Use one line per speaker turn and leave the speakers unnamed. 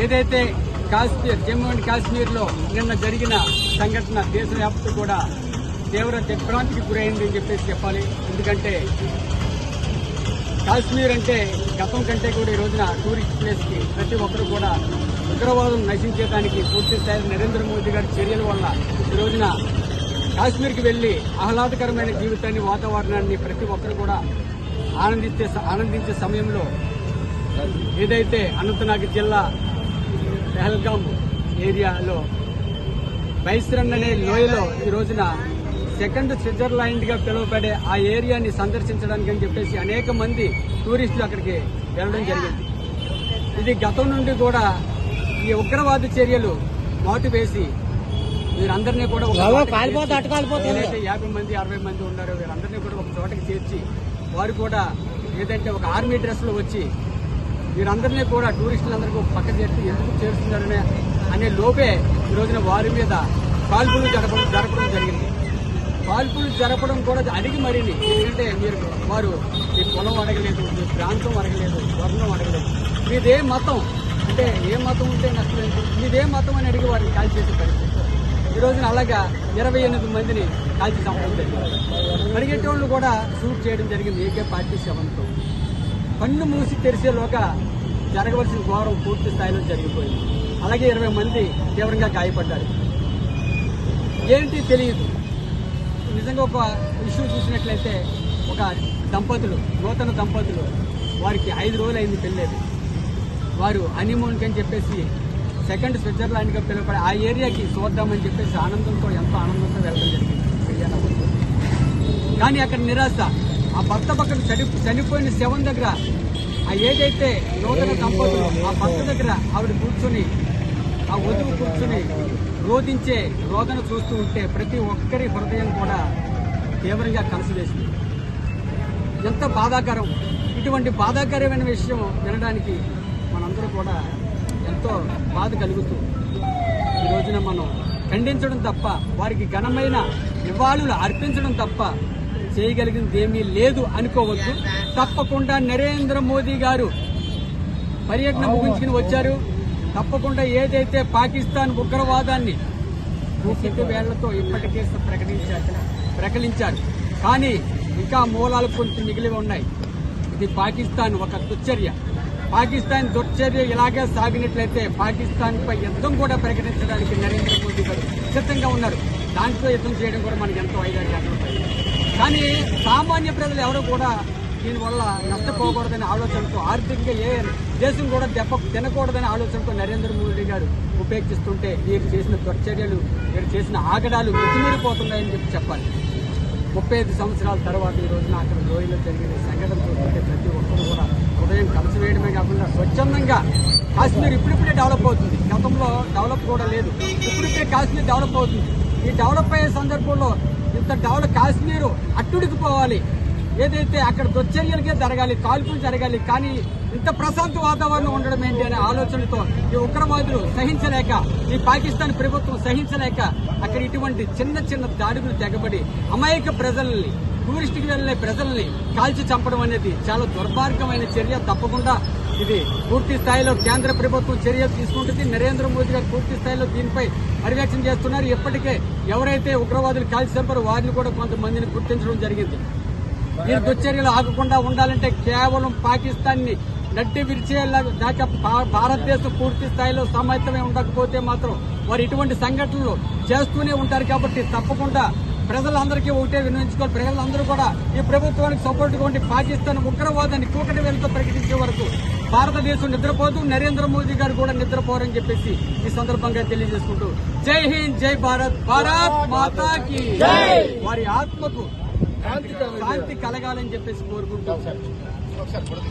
ఏదైతే కాశ్మీర్, జమ్మూ అండ్ కాశ్మీర్ లో నిన్న జరిగిన సంఘటన దేశవ్యాప్తంగా కూడా తీవ్ర దిగ్భ్రాంతికి గురైందని చెప్పేసి చెప్పాలి. ఎందుకంటే కాశ్మీర్ అంటే గతం కంటే కూడా ఈ రోజున టూరిస్ట్ ప్లేస్ కి ప్రతి ఒక్కరు కూడా ఉగ్రవాదం నశించేదానికి పూర్తి స్థాయిలో నరేంద్ర మోదీ గారి చర్యల వల్ల ఈ రోజున కాశ్మీర్కి వెళ్లి ఆహ్లాదకరమైన జీవితాన్ని, వాతావరణాన్ని ప్రతి ఒక్కరు కూడా ఆనందించే సమయంలో ఏదైతే అనంతనాగ్ జిల్లా పెహల్గాం ఏరియాలో బైస్రన్ అనే లోయలో ఈ రోజున సెకండ్ స్విట్జర్లాండ్ గా పిలువబడే ఆ ఏరియాని సందర్శించడానికి అని చెప్పేసి అనేక మంది టూరిస్టులు అక్కడికి వెళ్లడం జరిగింది. ఇది గతం నుండి కూడా ఈ ఉగ్రవాద చర్యలు మాటు వేసి వీరందరినీ కూడా 50 మంది 60 మంది ఉన్నారు, వీరందరినీ కూడా ఒక చోటకి చేర్చి వారు కూడా ఏదంటే ఒక ఆర్మీ డ్రెస్ లో వచ్చి వీరందరినీ కూడా టూరిస్టులందరికీ ఒక పక్క చేర్చి ఎందుకు చేరుస్తున్నారనే అనే లోపే ఈ రోజున వారి మీద కాల్పులు జరపడం జరిగింది. కాల్పులు జరపడం కూడా అడిగి మరిని, ఎందుకంటే వారు మీ పొలం అడగలేదు, మీ ప్రాంతం అడగలేదు, వర్ణం అడగలేదు, మీదే మతం అంటే ఏ మతం ఉంటే నష్టం, మీదే మతం అని అడిగి వారిని కాల్చేసే పరిస్థితి. ఈ రోజున అలాగా 28 మందిని కాల్చి చంపడం జరిగింది. పరిగెట్టేవాళ్ళు కూడా షూట్ చేయడం జరిగింది AK-47తో. కన్ను మూసి తెరిచేలోగా జరగవలసిన ఘోరం పూర్తి స్థాయిలో జరిగిపోయింది. అలాగే 20 మంది తీవ్రంగా గాయపడ్డారు. ఏంటి తెలియదు. నిజంగా ఒక ఇష్యూ చూసినట్లయితే ఒక నూతన దంపతులు వారికి 5 రోజులు అయింది పెళ్ళేది. వారు హనీమూన్ అని చెప్పేసి సెకండ్ స్విట్జర్లాండ్ గా పిలువబడే ఆ ఏరియాకి చూద్దామని చెప్పేసి ఎంతో ఆనందంతో వెళ్ళడం జరిగింది. కానీ అక్కడ నిరాశ. ఆ భర్త పక్కన చనిపోయిన శవం దగ్గర ఆ ఏదైతే నూతన దంపతులు ఆ భర్త దగ్గర ఆవిడ కూర్చుని, ఆ వధువు కూర్చుని రోదన చూస్తూ ఉంటే ప్రతి ఒక్కరి హృదయం కూడా తీవ్రంగా కలిసివేసింది. ఎంత బాధాకరం. ఇటువంటి బాధాకరమైన విషయం వినడానికి మనందరూ కూడా ఎంతో బాధ కలుగుతూ ఈ రోజున మనం ఖండించడం తప్ప, వారికి ఘనమైన నివాళులు అర్పించడం తప్ప చేయగలిగింది ఏమీ లేదు అనుకోవద్దు. తప్పకుండా నరేంద్ర మోదీ గారు పర్యటన ముగించుకుని వచ్చారు. తప్పకుండా ఏదైతే పాకిస్తాన్ ఉగ్రవాదాన్ని పూర్తి వేళ్లతో ఇప్పటికే ప్రకటించారు. కానీ ఇంకా మూలాలు కొంచెం మిగిలి ఉన్నాయి. ఇది పాకిస్తాన్ ఒక దుశ్చర్య. పాకిస్తాన్ దుశ్చర్య ఇలాగే సాగినట్లయితే పాకిస్తాన్ పై యుద్ధం కూడా ప్రకటించడానికి నరేంద్ర మోదీ గారు సిద్ధంగా ఉన్నారు. దాంట్లో యుద్ధం చేయడం కూడా మనకి ఎంతో 5-6 గంటలు. కానీ సామాన్య ప్రజలు ఎవరు కూడా దీనివల్ల నష్టపోకూడదనే ఆలోచనతో, ఆర్థికంగా ఏ దేశం కూడా దెబ్బ తినకూడదనే ఆలోచనతో నరేంద్ర మోదీ గారు ఉపేక్షిస్తుంటే వీరు చేసిన దుశ్చర్యలు, వీరు చేసిన ఆగడాలు మితిమీరిపోతున్నాయని చెప్పాలి. 35 సంవత్సరాల తర్వాత ఈ రోజున అక్కడ లోయలో జరిగిన సంఘటన చూస్తుంటే ప్రతి ఒక్కరు కూడా హృదయం కలిసివేయడమే కాకుండా స్వచ్ఛందంగా కాశ్మీర్ ఇప్పుడిప్పుడే డెవలప్ అవుతుంది. గతంలో డెవలప్ కూడా లేదు. ఇప్పుడిప్పుడే కాశ్మీర్ డెవలప్ అవుతుంది. ఈ డెవలప్ అయ్యే సందర్భంలో ఇంత కాశ్మీరు అట్టుడికి పోవాలి. ఏదైతే అక్కడ దుశ్చర్యలకే జరగాలి, కాల్పులు జరగాలి, కానీ ఇంత ప్రశాంత వాతావరణం ఉండడం ఏంటి అనే ఆలోచనతో ఈ ఉగ్రవాదులు సహించలేక, ఈ పాకిస్తాన్ ప్రభుత్వం సహించలేక అక్కడ ఇటువంటి చిన్న దాడులు తెగబడి అమాయక ప్రజల్ని, టూరిస్టుకి వెళ్లే ప్రజల్ని కాల్చి చంపడం అనేది చాలా దుర్మార్గమైన చర్య. తప్పకుండా ఇది పూర్తి స్థాయిలో కేంద్ర ప్రభుత్వం చర్యలు తీసుకుంటుంది. నరేంద్ర మోదీ గారు పూర్తి స్థాయిలో దీనిపై పర్యవేక్షణ చేస్తున్నారు. ఇప్పటికే ఎవరైతే ఉగ్రవాదులు కాల్చి చంపారో వారిని కూడా కొంతమందిని గుర్తించడం జరిగింది. ఈ దుశ్చర్యలు ఆగకుండా ఉండాలంటే కేవలం పాకిస్తాన్ ని నడ్డి విరిచేలా దాకా భారతదేశం పూర్తి స్థాయిలో సమైక్యమై ఉండకపోతే మాత్రం వారు ఇటువంటి సంఘటనలు చేస్తూనే ఉంటారు. కాబట్టి తప్పకుండా ప్రజలందరికీ ఒకటే వినియోగించుకోవాలి. ప్రజలందరూ కూడా ఈ ప్రభుత్వానికి సపోర్ట్గా ఉండి పాకిస్తాన్ ఉగ్రవాదాన్ని కూకటి వేలతో ప్రకటించే వరకు భారతదేశం నిద్రపోదు, నరేంద్ర మోదీ గారు కూడా నిద్రపోరని చెప్పేసి ఈ సందర్భంగా తెలియజేసుకుంటూ జై హింద్, జై భారత్, భారత్ మాతాకి వారి ఆత్మకు శాంతి కలగాలని చెప్పేసి కోరుకుంటూ